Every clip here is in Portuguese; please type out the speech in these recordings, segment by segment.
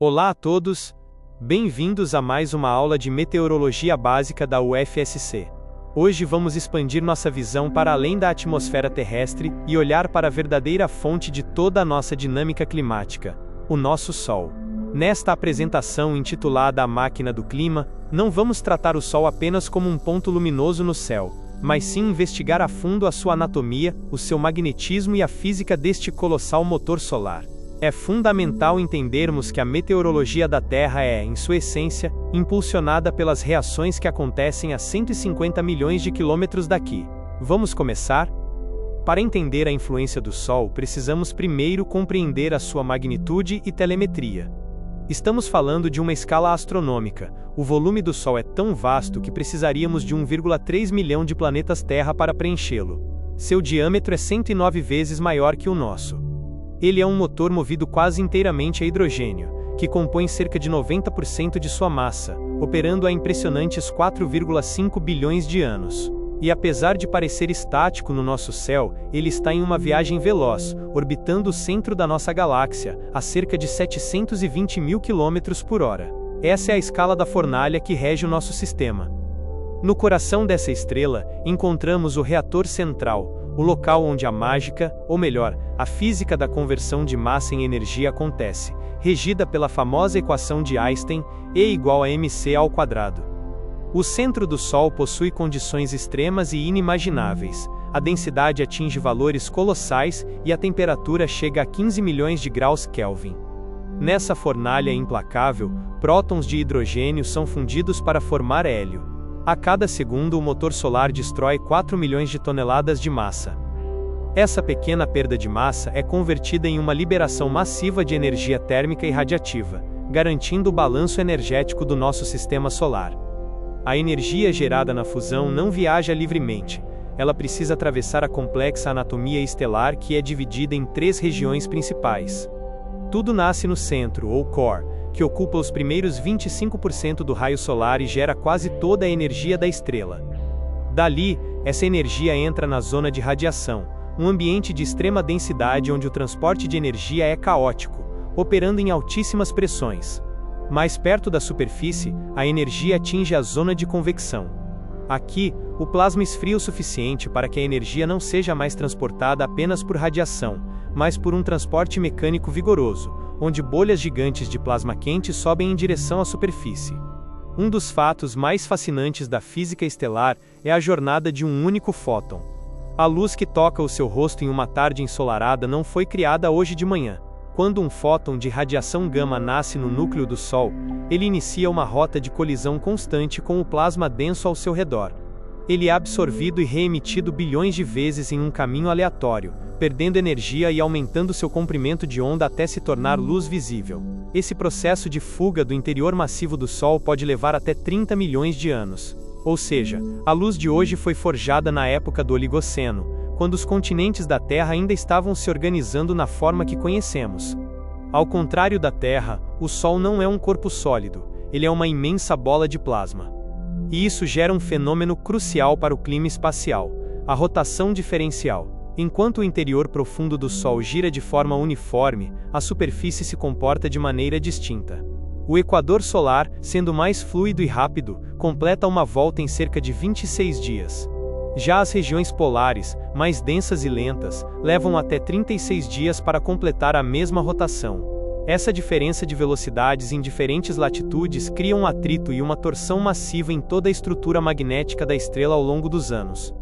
Olá a todos, bem-vindos a mais uma aula de meteorologia básica da UFSC. Hoje vamos expandir nossa visão para além da atmosfera terrestre e olhar para a verdadeira fonte de toda a nossa dinâmica climática, o nosso Sol. Nesta apresentação intitulada A Máquina do Clima, não vamos tratar o Sol apenas como um ponto luminoso no céu, mas sim investigar a fundo a sua anatomia, o seu magnetismo e a física deste colossal motor solar. É fundamental entendermos que a meteorologia da Terra é, em sua essência, impulsionada pelas reações que acontecem a 150 milhões de quilômetros daqui. Vamos começar? Para entender a influência do Sol, precisamos primeiro compreender a sua magnitude e telemetria. Estamos falando de uma escala astronômica. O volume do Sol é tão vasto que precisaríamos de 1,3 milhão de planetas Terra para preenchê-lo. Seu diâmetro é 109 vezes maior que o nosso. Ele é um motor movido quase inteiramente a hidrogênio, que compõe cerca de 90% de sua massa, operando há impressionantes 4,5 bilhões de anos. E apesar de parecer estático no nosso céu, ele está em uma viagem veloz, orbitando o centro da nossa galáxia, a cerca de 720 mil km por hora. Essa é a escala da fornalha que rege o nosso sistema. No coração dessa estrela, encontramos o reator central, o local onde a mágica, ou melhor, a física da conversão de massa em energia acontece, regida pela famosa equação de Einstein, E igual a mc². O centro do Sol possui condições extremas e inimagináveis. A densidade atinge valores colossais e a temperatura chega a 15 milhões de graus Kelvin. Nessa fornalha implacável, prótons de hidrogênio são fundidos para formar hélio. A cada segundo o motor solar destrói 4 milhões de toneladas de massa. Essa pequena perda de massa é convertida em uma liberação massiva de energia térmica e radiativa, garantindo o balanço energético do nosso sistema solar. A energia gerada na fusão não viaja livremente. Ela precisa atravessar a complexa anatomia estelar que é dividida em 3 regiões principais. Tudo nasce no centro, ou core, que ocupa os primeiros 25% do raio solar e gera quase toda a energia da estrela. Dali, essa energia entra na zona de radiação, um ambiente de extrema densidade onde o transporte de energia é caótico, operando em altíssimas pressões. Mais perto da superfície, a energia atinge a zona de convecção. Aqui, o plasma esfria o suficiente para que a energia não seja mais transportada apenas por radiação, mas por um transporte mecânico vigoroso, onde bolhas gigantes de plasma quente sobem em direção à superfície. Um dos fatos mais fascinantes da física estelar é a jornada de um único fóton. A luz que toca o seu rosto em uma tarde ensolarada não foi criada hoje de manhã. Quando um fóton de radiação gama nasce no núcleo do Sol, ele inicia uma rota de colisão constante com o plasma denso ao seu redor. Ele é absorvido e reemitido bilhões de vezes em um caminho aleatório, perdendo energia e aumentando seu comprimento de onda até se tornar luz visível. Esse processo de fuga do interior massivo do Sol pode levar até 30 milhões de anos. Ou seja, a luz de hoje foi forjada na época do Oligoceno, quando os continentes da Terra ainda estavam se organizando na forma que conhecemos. Ao contrário da Terra, o Sol não é um corpo sólido, ele é uma imensa bola de plasma. E isso gera um fenômeno crucial para o clima espacial, a rotação diferencial. Enquanto o interior profundo do Sol gira de forma uniforme, a superfície se comporta de maneira distinta. O equador solar, sendo mais fluido e rápido, completa uma volta em cerca de 26 dias. Já as regiões polares, mais densas e lentas, levam até 36 dias para completar a mesma rotação. Essa diferença de velocidades em diferentes latitudes cria um atrito e uma torção massiva em toda a estrutura magnética da estrela ao longo dos anos.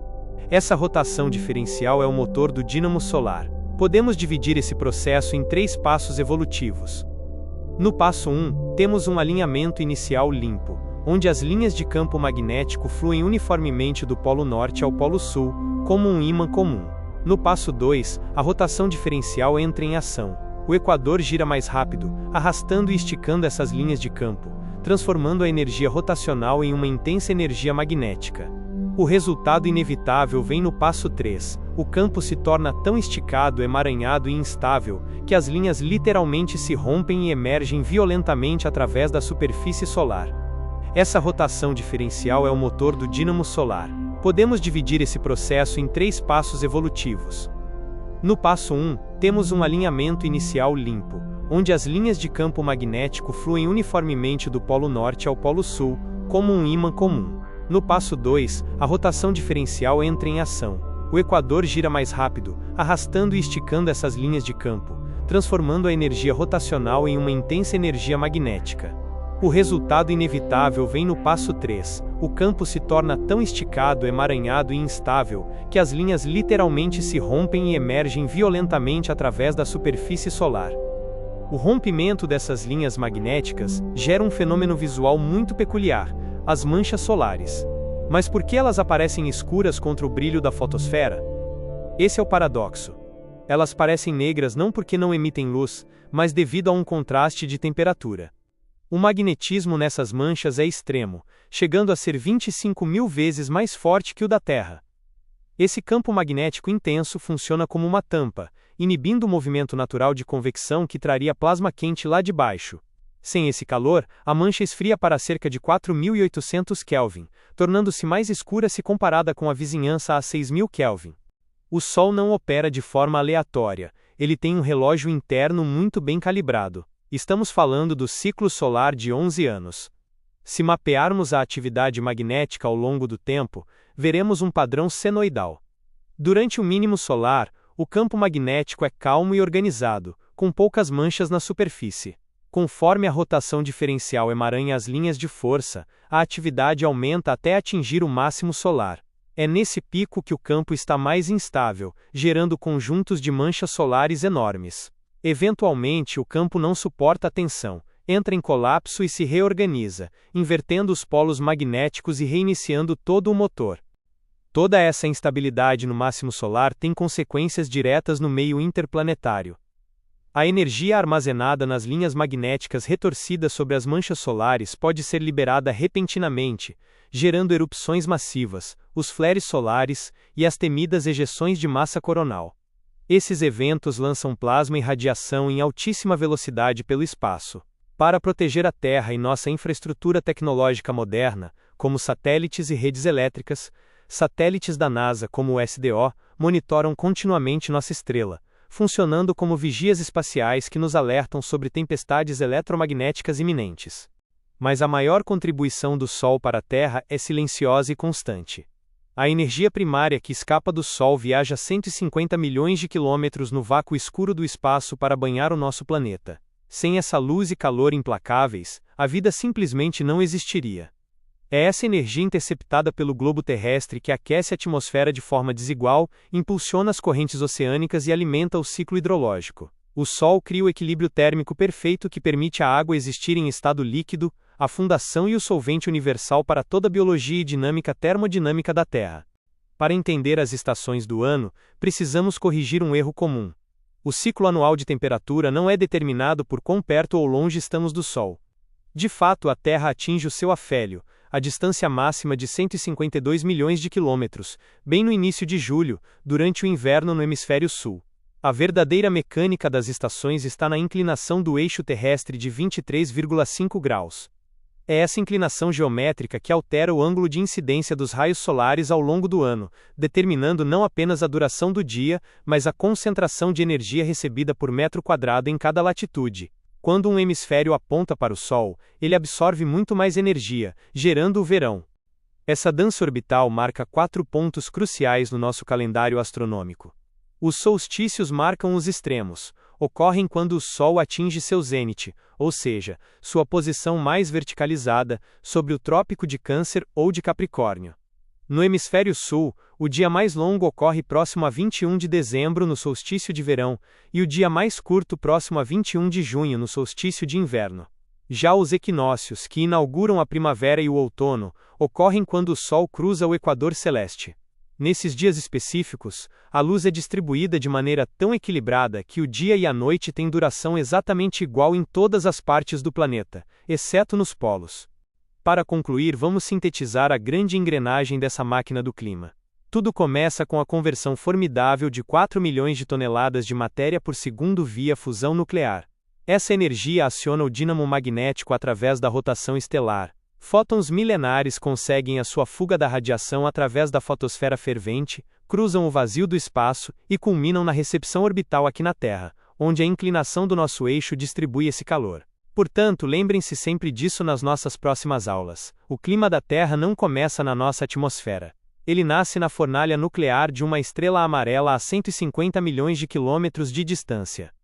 Essa rotação diferencial é o motor do dínamo solar. Podemos dividir esse processo em 3 passos evolutivos. No passo 1, temos um alinhamento inicial limpo, onde as linhas de campo magnético fluem uniformemente do polo norte ao polo sul, como um ímã comum. No passo 2, a rotação diferencial entra em ação. O equador gira mais rápido, arrastando e esticando essas linhas de campo, transformando a energia rotacional em uma intensa energia magnética. O resultado inevitável vem no passo 3. O campo se torna tão esticado, emaranhado e instável, que as linhas literalmente se rompem e emergem violentamente através da superfície solar. Essa rotação diferencial é o motor do dínamo solar. Podemos dividir esse processo em 3 passos evolutivos. No passo 1, temos um alinhamento inicial limpo, onde as linhas de campo magnético fluem uniformemente do polo norte ao polo sul, como um ímã comum. No passo 2, a rotação diferencial entra em ação. O equador gira mais rápido, arrastando e esticando essas linhas de campo, transformando a energia rotacional em uma intensa energia magnética. O resultado inevitável vem no passo 3. O campo se torna tão esticado, emaranhado e instável, que as linhas literalmente se rompem e emergem violentamente através da superfície solar. O rompimento dessas linhas magnéticas gera um fenômeno visual muito peculiar: as manchas solares. Mas por que elas aparecem escuras contra o brilho da fotosfera? Esse é o paradoxo. Elas parecem negras não porque não emitem luz, mas devido a um contraste de temperatura. O magnetismo nessas manchas é extremo, chegando a ser 25.000 vezes mais forte que o da Terra. Esse campo magnético intenso funciona como uma tampa, inibindo o movimento natural de convecção que traria plasma quente lá de baixo. Sem esse calor, a mancha esfria para cerca de 4.800 Kelvin, tornando-se mais escura se comparada com a vizinhança a 6.000 Kelvin. O Sol não opera de forma aleatória, ele tem um relógio interno muito bem calibrado. Estamos falando do ciclo solar de 11 anos. Se mapearmos a atividade magnética ao longo do tempo, veremos um padrão senoidal. Durante o mínimo solar, o campo magnético é calmo e organizado, com poucas manchas na superfície. Conforme a rotação diferencial emaranha as linhas de força, a atividade aumenta até atingir o máximo solar. É nesse pico que o campo está mais instável, gerando conjuntos de manchas solares enormes. Eventualmente, o campo não suporta a tensão, entra em colapso e se reorganiza, invertendo os polos magnéticos e reiniciando todo o motor. Toda essa instabilidade no máximo solar tem consequências diretas no meio interplanetário. A energia armazenada nas linhas magnéticas retorcidas sobre as manchas solares pode ser liberada repentinamente, gerando erupções massivas, os flares solares e as temidas ejeções de massa coronal. Esses eventos lançam plasma e radiação em altíssima velocidade pelo espaço. Para proteger a Terra e nossa infraestrutura tecnológica moderna, como satélites e redes elétricas, satélites da NASA como o SDO monitoram continuamente nossa estrela, funcionando como vigias espaciais que nos alertam sobre tempestades eletromagnéticas iminentes. Mas a maior contribuição do Sol para a Terra é silenciosa e constante. A energia primária que escapa do Sol viaja 150 milhões de quilômetros no vácuo escuro do espaço para banhar o nosso planeta. Sem essa luz e calor implacáveis, a vida simplesmente não existiria. É essa energia interceptada pelo globo terrestre que aquece a atmosfera de forma desigual, impulsiona as correntes oceânicas e alimenta o ciclo hidrológico. O Sol cria o equilíbrio térmico perfeito que permite a água existir em estado líquido, a fundação e o solvente universal para toda a biologia e dinâmica termodinâmica da Terra. Para entender as estações do ano, precisamos corrigir um erro comum. O ciclo anual de temperatura não é determinado por quão perto ou longe estamos do Sol. De fato, a Terra atinge o seu afélio, a distância máxima de 152 milhões de quilômetros, bem no início de julho, durante o inverno no hemisfério sul. A verdadeira mecânica das estações está na inclinação do eixo terrestre de 23,5 graus. É essa inclinação geométrica que altera o ângulo de incidência dos raios solares ao longo do ano, determinando não apenas a duração do dia, mas a concentração de energia recebida por metro quadrado em cada latitude. Quando um hemisfério aponta para o Sol, ele absorve muito mais energia, gerando o verão. Essa dança orbital marca 4 pontos cruciais no nosso calendário astronômico. Os solstícios marcam os extremos. Ocorrem quando o Sol atinge seu zênite, ou seja, sua posição mais verticalizada, sobre o Trópico de Câncer ou de Capricórnio. No hemisfério sul, o dia mais longo ocorre próximo a 21 de dezembro no solstício de verão, e o dia mais curto próximo a 21 de junho no solstício de inverno. Já os equinócios, que inauguram a primavera e o outono, ocorrem quando o Sol cruza o equador celeste. Nesses dias específicos, a luz é distribuída de maneira tão equilibrada que o dia e a noite têm duração exatamente igual em todas as partes do planeta, exceto nos polos. Para concluir, vamos sintetizar a grande engrenagem dessa máquina do clima. Tudo começa com a conversão formidável de 4 milhões de toneladas de matéria por segundo via fusão nuclear. Essa energia aciona o dínamo magnético através da rotação estelar. Fótons milenares conseguem a sua fuga da radiação através da fotosfera fervente, cruzam o vazio do espaço e culminam na recepção orbital aqui na Terra, onde a inclinação do nosso eixo distribui esse calor. Portanto, lembrem-se sempre disso nas nossas próximas aulas. O clima da Terra não começa na nossa atmosfera. Ele nasce na fornalha nuclear de uma estrela amarela a 150 milhões de quilômetros de distância.